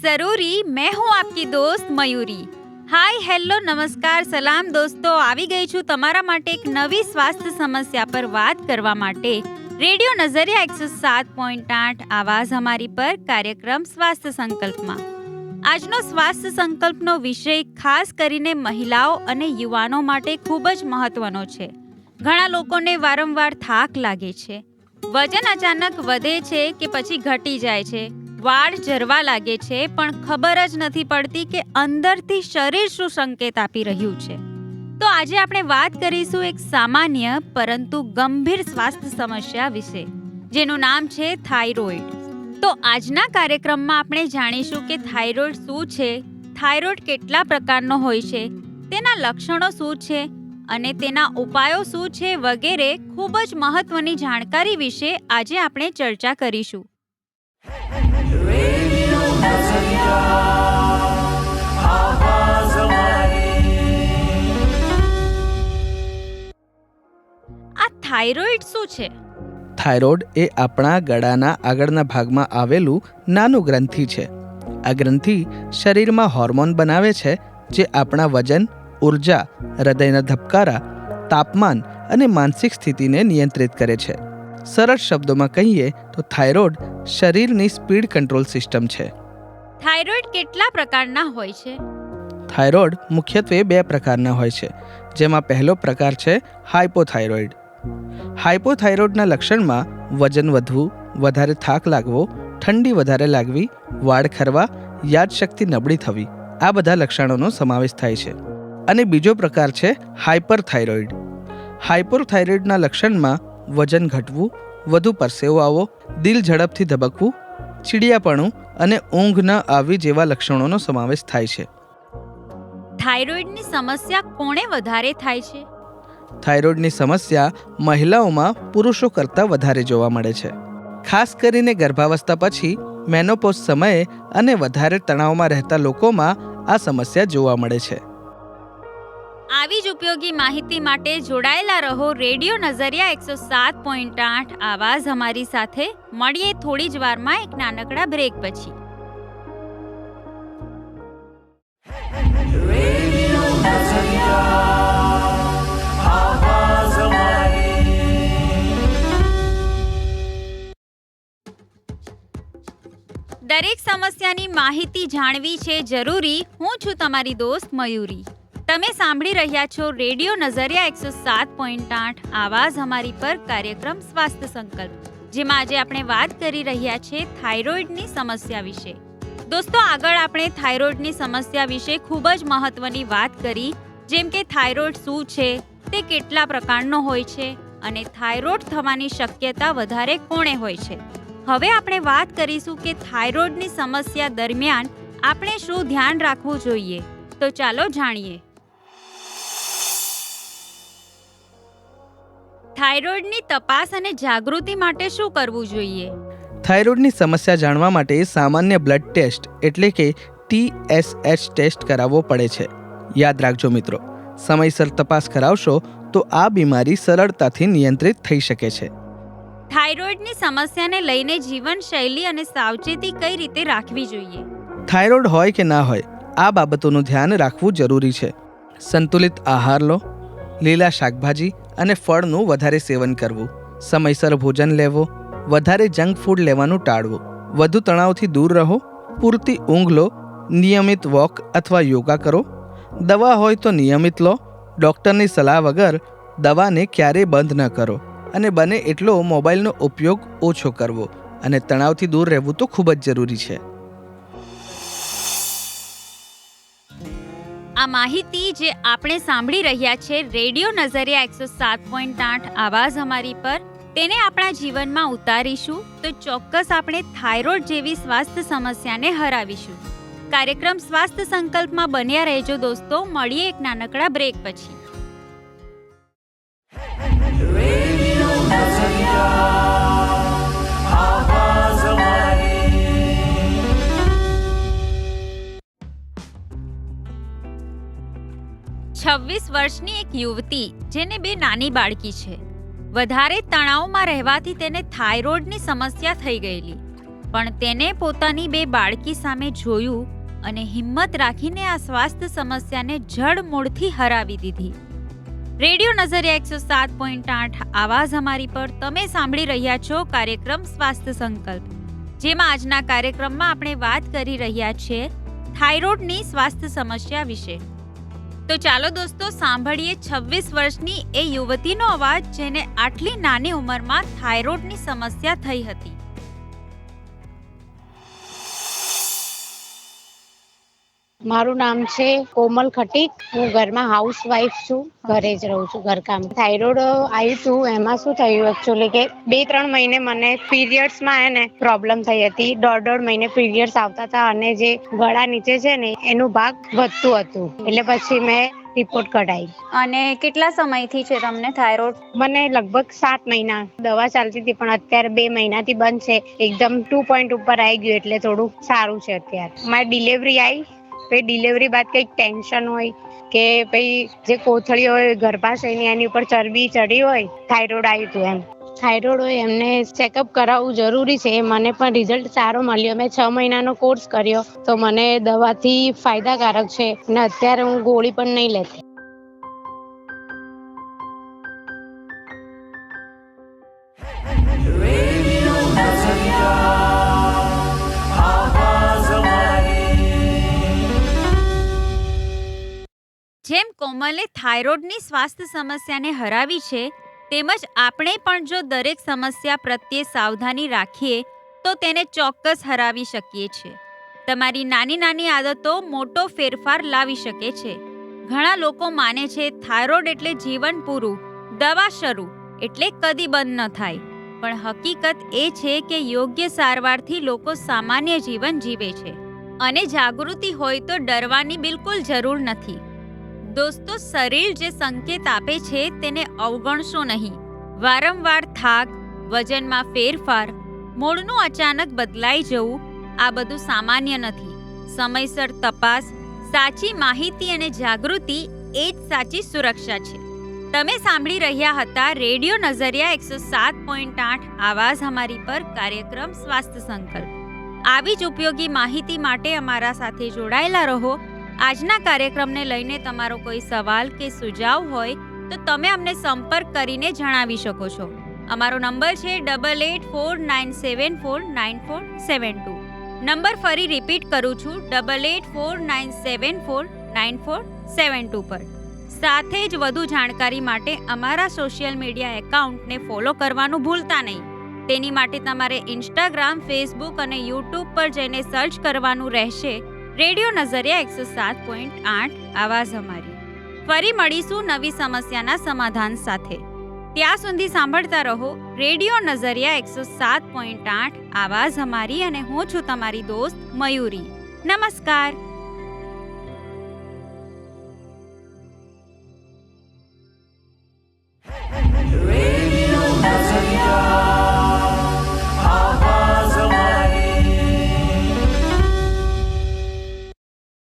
जरूरी मैं हूँ आपकी दोस्त मयूरी। हाय હેલો નમસ્કાર સલામ દોસ્તો, આવી ગઈ છું તમારા માટે એક નવી સ્વાસ્થ્ય સમસ્યા પર વાત કરવા માટે રેડિયો નઝરિયા 107.8 આવાજ અમારી પર કાર્યક્રમ સ્વાસ્થ્ય સંકલ્પમાં। આજનો સ્વાસ્થ્ય સંકલ્પનો વિષય ખાસ કરીને મહિલાઓ અને યુવાનો માટે ખૂબ જ મહત્વનો છે। ઘણા લોકોને વારંવાર થાક લાગે છે, વજન અચાનક વધે છે કે પછી ઘટી જાય છે, વાળ ઝરવા લાગે છે, પણ ખબર જ નથી પડતી કે અંદરથી શરીર શું સંકેત આપી રહ્યું છે। તો આજે આપણે વાત કરીશું એક સામાન્ય પરંતુ ગંભીર સ્વાસ્થ્ય સમસ્યા વિશે, જેનું નામ છે થાઇરોઇડ। તો આજના કાર્યક્રમમાં આપણે જાણીશું કે થાઇરોઇડ શું છે, થાઇરોઇડ કેટલા પ્રકારનો હોય છે, તેના લક્ષણો શું છે અને તેના ઉપાયો શું છે વગેરે ખૂબ જ મહત્વની જાણકારી વિશે આજે આપણે ચર્ચા કરીશું। આ થાઇરોઇડ શું છે? થાઇરોઇડ એ આપણા ગળાના આગળના ભાગમાં આવેલું નાનું ગ્રંથિ છે। આ ગ્રંથિ શરીરમાં હોર્મોન બનાવે છે જે આપણા વજન, ઉર્જા, હૃદયના ધબકારા, તાપમાન અને માનસિક સ્થિતિને નિયંત્રિત કરે છે। સરળ શબ્દોમાં કહીએ તો થાઇરોઇડ શરીરની સ્પીડ કંટ્રોલ સિસ્ટમ છે। થાઇરોઇડ કેટલા પ્રકારના હોય છે? થાઇરોઇડ મુખ્યત્વે 2 પ્રકારના હોય છે, જેમાં પહેલો પ્રકાર છે હાઇપોથાઇરોઇડ। હાઇપોથાઇરોઇડના લક્ષણમાં વજન વધવું, વધારે થાક લાગવો, ઠંડી વધારે લાગવી, વાળ ખરવા, યાદશક્તિ નબળી થવી, આ બધા લક્ષણોનો સમાવેશ થાય છે। અને બીજો પ્રકાર છે હાઇપરથાઇરોઇડ। હાઇપરથાઇરોઇડના લક્ષણમાં વજન ઘટવું, વધુ પરસેવો આવવો, દિલ ઝડપથી ધબકવું, ચીડિયાપણું અને ઊંઘ ન આવવી જેવા લક્ષણોનો સમાવેશ થાય છે। થાઇરોઇડની સમસ્યા કોણે વધારે થાય છે? થાઇરોઇડની સમસ્યા મહિલાઓમાં પુરુષો કરતાં વધારે જોવા મળે છે, ખાસ કરીને ગર્ભાવસ્થા પછી, મેનોપોઝ સમયે અને વધારે તણાવમાં રહેતા લોકોમાં આ સમસ્યા જોવા મળે છે। આવી જ ઉપયોગી માહિતી માટે જોડાયેલા રહો રેડિયો નઝરિયા 107.8 આવાજ અમારી સાથે। મળીએ થોડી જ વારમાં એક નાનકડા બ્રેક પછી। દરેક સમસ્યાની માહિતી જાણવી છે જરૂરી। હું છું તમારી દોસ્ત મયુરી। તમે સાંભળી રહ્યા છો રેડિયો નઝરિયા 107.8 આવાજ અમારી પર કાર્યક્રમ સ્વાસ્થ્ય સંકલ્પ, જેમાં આજે આપણે વાત કરી રહ્યા છીએ થાઇરોઇડની સમસ્યા વિશે। દોસ્તો, આગળ આપણે થાઇરોઇડની સમસ્યા વિશે ખૂબ જ મહત્વની વાત કરી, જેમ કે થાઇરોઇડ શું છે, તે કેટલા પ્રકારનો હોય છે અને થાઇરોઇડ થવાની શક્યતા વધારે કોણે હોય છે। હવે આપણે વાત કરીશું કે થાઇરોઇડની સમસ્યા દરમિયાન આપણે શું ધ્યાન રાખવું જોઈએ। તો ચાલો જાણીએ। થાઇરોઇડની તપાસ અને જાગૃતિ માટે શું કરવું જોઈએ? થાઇરોઇડની સમસ્યા જાણવા માટે સામાન્ય બ્લડ ટેસ્ટ એટલે કે TSH ટેસ્ટ કરાવવો પડે છે। યાદ રાખજો મિત્રો, સમયસર તપાસ કરાવશો તો આ બીમારી સરળતાથી નિયંત્રિત થઈ શકે છે। થાઇરોઇડની સમસ્યાને લઈને જીવનશૈલી અને સાવચેતી કઈ રીતે રાખવી જોઈએ? થાઇરોઇડ હોય કે ના હોય, આ બાબતોનું ધ્યાન રાખવું જરૂરી છે। સંતુલિત આહાર લો, લીલા શાકભાજી અને ફળનું વધારે સેવન કરવું, સમયસર ભોજન લેવો, વધારે જંક ફૂડ લેવાનું ટાળવું, વધુ તણાવથી દૂર રહો, પૂરતી ઊંઘ લો, નિયમિત વોક અથવા યોગા કરો, દવા હોય તો નિયમિત લો, ડૉક્ટરની સલાહ વગર દવાને ક્યારેય બંધ ન કરો, અને બને એટલો મોબાઈલનો ઉપયોગ ઓછો કરવો અને તણાવથી દૂર રહેવું તો ખૂબ જ જરૂરી છે। આ માહિતી જે આપણે સાંભળી રહ્યા છે રેડિયો નઝરિયા 107.8 આવાજ અમારી પર, તેને આપણા જીવનમાં ઉતારીશું તો ચોક્કસ આપણે થાઇરોઇડ જેવી સ્વાસ્થ્ય સમસ્યાને હરાવીશું। કાર્યક્રમ સ્વાસ્થ્ય સંકલ્પમાં બન્યા રહેજો દોસ્તો। મળીએ એક નાનકડા બ્રેક પછી। 26 વર્ષની એક યુવતી જેને 2 નાની બાળકી છે, વધારે તણાવમાં રહેવાથી તેને થાઇરોઇડની સમસ્યા થઈ ગયેલી। પણ તેને પોતાની 2 બાળકી સામે જોયું અને હિંમત રાખીને આ સ્વાસ્થ્ય સમસ્યાને જડમૂળથી હરાવી દીધી. રેડિયો નઝરિયા 107.8 આવાજ અમારી પર તમે સાંભળી રહ્યા છો કાર્યક્રમ સ્વાસ્થ્ય સંકલ્પ, જેમાં આજના કાર્યક્રમમાં આપણે વાત કરી રહ્યા છીએ થાઇરોઇડની સ્વાસ્થ્ય સમસ્યા વિશે. તો ચાલો દોસ્તો સાંભળીએ 26 વર્ષની એ યુવતીનો અવાજ જેને આટલી નાની ઉંમરમાં થાઇરોઇડની સમસ્યા થઈ હતી. મારું નામ છે કોમલ ખટીક. હું ઘરમાં હાઉસવાઈફ છું, ઘરે જ રહું છું, ઘરકામ. થાઇરોઇડ આવ્યું હતું, એમાં શું થયું એકચ્યુઅલી કે 2-3 મહિને મને પીરિયડ્સમાં એને પ્રોબ્લેમ થઈ હતી. 1.5 મહિને પીરિયડ્સ આવતા હતા અને જે ગળા નીચે છે ને એનું ભાગ વધતું હતું. એટલે પછી મેં રિપોર્ટ કઢાવી. અને કેટલા સમયથી છે તમને થાઇરોઇડ? મને લગભગ 7 મહિના દવા ચાલતી હતી, પણ અત્યારે 2 મહિનાથી બંધ છે. એકદમ 2 પોઈન્ટ ઉપર આવી ગયું એટલે થોડું સારું છે અત્યારે. મારી ડિલિવરી આવી, પછી ડિલિવરી બાદ કંઈક ટેન્શન હોય કે પછી જે કોથળી હોય ગર્ભાશયની એની ઉપર ચરબી ચડી હોય, થાઇરોઇડ આવ્યું હતું એમ. થાઇરોઇડ હોય એમને ચેકઅપ કરાવવું જરૂરી છે. મને પણ રિઝલ્ટ સારો મળ્યો. મેં 6 મહિનાનો કોર્સ કર્યો તો મને દવાથી ફાયદાકારક છે અને અત્યારે હું ગોળી પણ નહીં લેતી. જેમ કોમલે થાઇરોઇડની સ્વાસ્થ્ય સમસ્યાને હરાવી છે, તેમજ આપણે પણ જો દરેક સમસ્યા પ્રત્યે સાવધાની રાખીએ તો તેને ચોક્કસ હરાવી શકીએ છીએ. તમારી નાની નાની આદતો મોટો ફેરફાર લાવી શકે છે. ઘણા લોકો માને છે થાઇરોઇડ એટલે જીવન પૂરું, દવા શરૂ એટલે કદી બંધ ન થાય. પણ હકીકત એ છે કે યોગ્ય સારવારથી લોકો સામાન્ય જીવન જીવે છે. અને જાગૃતિ હોય તો ડરવાની બિલકુલ જરૂર નથી. દોસ્તો, શરીર જે સંકેત આપે છે તેને અવગણશો નહીં. વારંવાર થાક, વજનમાં ફેરફાર, મૂડનું અચાનક બદલાઈ જવું, આ બધું સામાન્ય નથી. સમયસર તપાસ, સાચી માહિતી અને જાગૃતિ એ જ સાચી સુરક્ષા છે. તમે સાંભળી રહ્યા હતા રેડિયો નઝરિયા 107.8 આવાજ અમારી પર કાર્યક્રમ સ્વાસ્થ્ય સંકલ્પ. આવી જ ઉપયોગી માહિતી માટે અમારા સાથે જોડાયેલા રહો. આજના કાર્યક્રમને લઈને તમારો કોઈ સવાલ કે સુઝાવ હોય તો તમે અમને સંપર્ક કરીને જણાવી શકો છો. અમારો નંબર છે 8849749472. નંબર ફરી રિપીટ કરું છું, 8849749472 પર. સાથે જ વધુ જાણકારી માટે અમારા સોશિયલ મીડિયા એકાઉન્ટને ફોલો કરવાનું ભૂલતા નહીં. તેની માટે તમારે ઇન્સ્ટાગ્રામ, ફેસબુક અને યુટ્યુબ પર જઈને સર્ચ કરવાનું રહેશે રેડિયો નઝરિયા 107.8 આવાજ અમારી. ફરી મળીશું નવી સમસ્યાના સમાધાન સાથે. ત્યાં સુધી સાંભળતા રહો રેડિયો નઝરિયા 107.8 આવાજ અમારી અને હું છું તમારી દોસ્ત મયુરી. નમસ્કાર.